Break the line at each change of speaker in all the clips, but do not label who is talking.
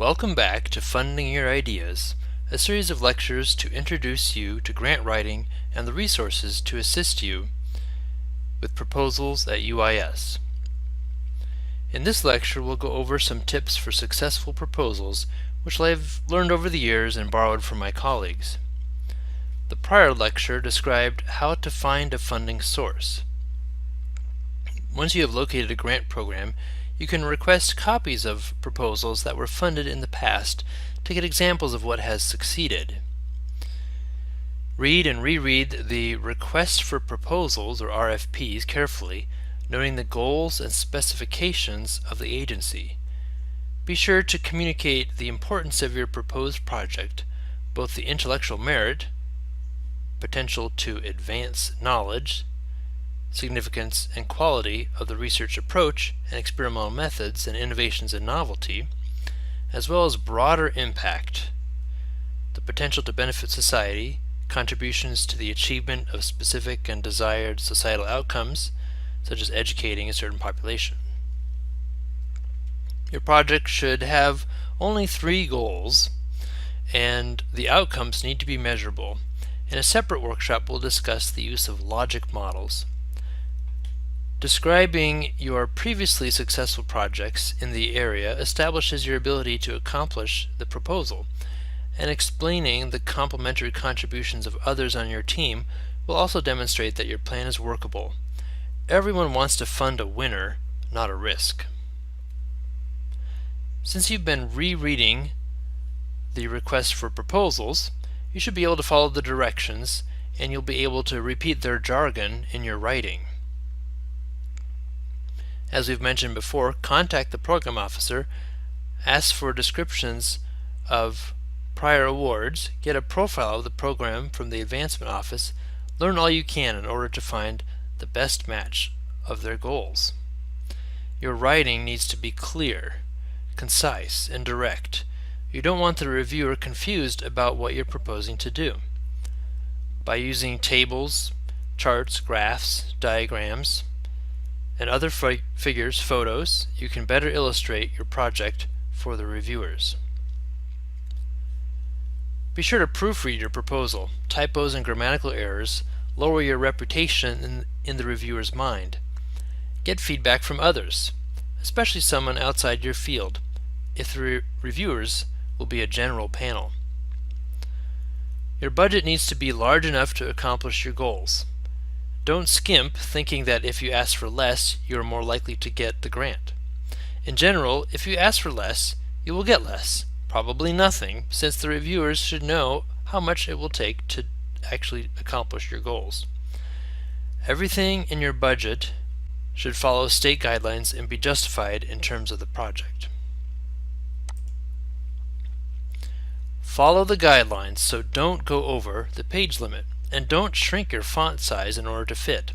Welcome back to Funding Your Ideas, a series of lectures to introduce you to grant writing and the resources to assist you with proposals at UIS. In this lecture, we'll go over some tips for successful proposals, which I've learned over the years and borrowed from my colleagues. The prior lecture described how to find a funding source. Once you have located a grant program, you can request copies of proposals that were funded in the past to get examples of what has succeeded. Read and reread the Requests for Proposals, or RFPs, carefully, noting the goals and specifications of the agency. Be sure to communicate the importance of your proposed project, both the intellectual merit, potential to advance knowledge, significance and quality of the research approach and experimental methods and innovations in novelty, as well as broader impact, the potential to benefit society, contributions to the achievement of specific and desired societal outcomes, such as educating a certain population. Your project should have only 3 goals, and the outcomes need to be measurable. In a separate workshop, we'll discuss the use of logic models. Describing your previously successful projects in the area establishes your ability to accomplish the proposal, and explaining the complementary contributions of others on your team will also demonstrate that your plan is workable. Everyone wants to fund a winner, not a risk. Since you've been rereading the request for proposals, you should be able to follow the directions, and you'll be able to repeat their jargon in your writing. As we've mentioned before, contact the program officer, ask for descriptions of prior awards, get a profile of the program from the advancement office, learn all you can in order to find the best match of their goals. Your writing needs to be clear, concise, and direct. You don't want the reviewer confused about what you're proposing to do. By using tables, charts, graphs, diagrams, and other figures, photos, you can better illustrate your project for the reviewers. Be sure to proofread your proposal. Typos and grammatical errors lower your reputation in the reviewer's mind. Get feedback from others, especially someone outside your field, if the reviewers will be a general panel. Your budget needs to be large enough to accomplish your goals. Don't skimp, thinking that if you ask for less, you are more likely to get the grant. In general, if you ask for less, you will get less, probably nothing, since the reviewers should know how much it will take to actually accomplish your goals. Everything in your budget should follow state guidelines and be justified in terms of the project. Follow the guidelines, so don't go over the page limit. And don't shrink your font size in order to fit.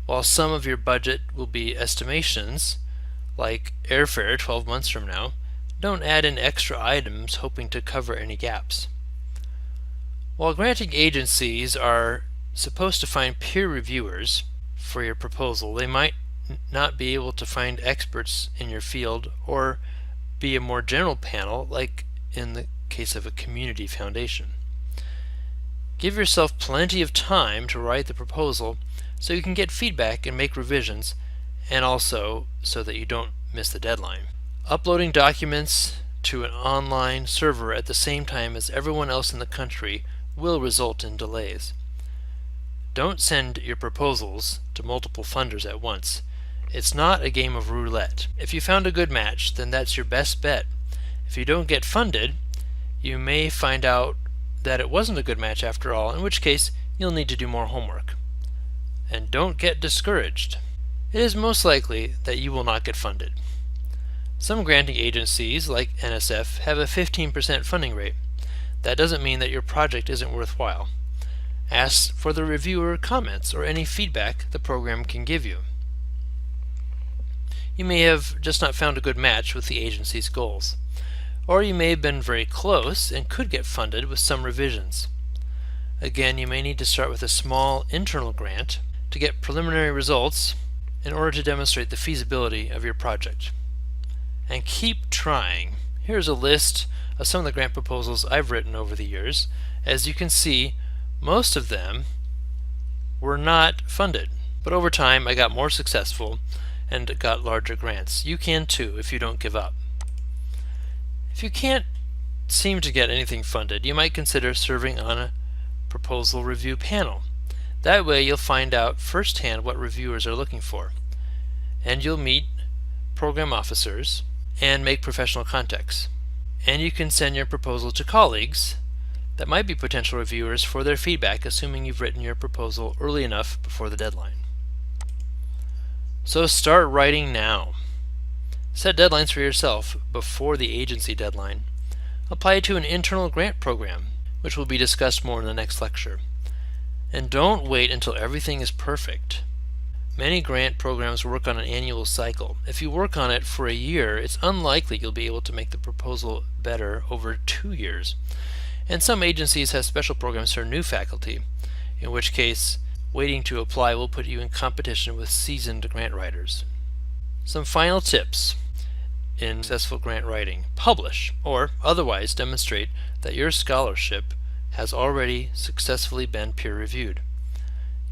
While some of your budget will be estimations, like airfare 12 months from now, don't add in extra items hoping to cover any gaps. While granting agencies are supposed to find peer reviewers for your proposal, they might not be able to find experts in your field or be a more general panel, like in the case of a community foundation. Give yourself plenty of time to write the proposal so you can get feedback and make revisions, and also so that you don't miss the deadline. Uploading documents to an online server at the same time as everyone else in the country will result in delays. Don't send your proposals to multiple funders at once. It's not a game of roulette. If you found a good match, then that's your best bet. If you don't get funded, you may find out that it wasn't a good match after all, in which case you'll need to do more homework. And don't get discouraged. It is most likely that you will not get funded. Some granting agencies, like NSF, have a 15% funding rate. That doesn't mean that your project isn't worthwhile. Ask for the reviewer comments or any feedback the program can give you. You may have just not found a good match with the agency's goals. Or you may have been very close and could get funded with some revisions. Again, you may need to start with a small internal grant to get preliminary results in order to demonstrate the feasibility of your project. And keep trying. Here's a list of some of the grant proposals I've written over the years. As you can see, most of them were not funded, but over time I got more successful and got larger grants. You can too if you don't give up. If you can't seem to get anything funded, you might consider serving on a proposal review panel. That way you'll find out firsthand what reviewers are looking for, and you'll meet program officers and make professional contacts. And you can send your proposal to colleagues that might be potential reviewers for their feedback, assuming you've written your proposal early enough before the deadline. So start writing now. Set deadlines for yourself before the agency deadline. Apply to an internal grant program, which will be discussed more in the next lecture. And don't wait until everything is perfect. Many grant programs work on an annual cycle. If you work on it for a year, it's unlikely you'll be able to make the proposal better over 2 years. And some agencies have special programs for new faculty, in which case waiting to apply will put you in competition with seasoned grant writers. Some final tips in successful grant writing. Publish, or otherwise demonstrate that your scholarship has already successfully been peer-reviewed.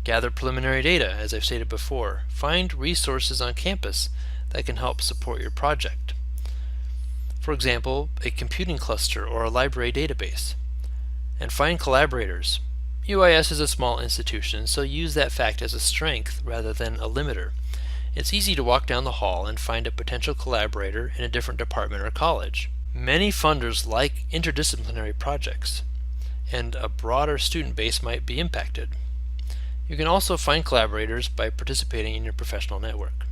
Gather preliminary data, as I've stated before. Find resources on campus that can help support your project. For example, a computing cluster or a library database. And find collaborators. UIS is a small institution, so use that fact as a strength rather than a limiter. It's easy to walk down the hall and find a potential collaborator in a different department or college. Many funders like interdisciplinary projects, and a broader student base might be impacted. You can also find collaborators by participating in your professional network.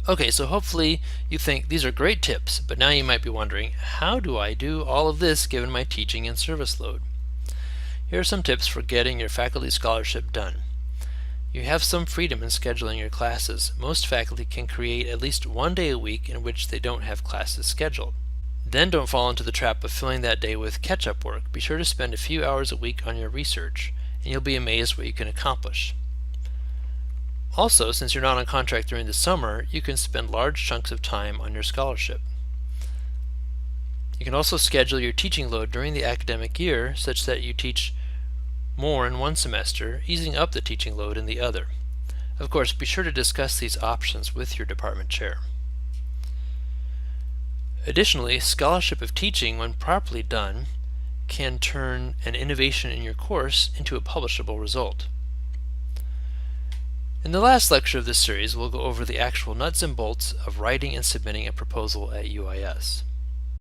Okay, so hopefully you think these are great tips, but now you might be wondering, how do I do all of this given my teaching and service load? Here are some tips for getting your faculty scholarship done. You have some freedom in scheduling your classes. Most faculty can create at least one day a week in which they don't have classes scheduled. Then don't fall into the trap of filling that day with catch-up work. Be sure to spend a few hours a week on your research, and you'll be amazed what you can accomplish. Also, since you're not on contract during the summer, you can spend large chunks of time on your scholarship. You can also schedule your teaching load during the academic year such that you teach more in one semester, easing up the teaching load in the other. Of course, be sure to discuss these options with your department chair. Additionally, scholarship of teaching, when properly done, can turn an innovation in your course into a publishable result. In the last lecture of this series, we'll go over the actual nuts and bolts of writing and submitting a proposal at UIS.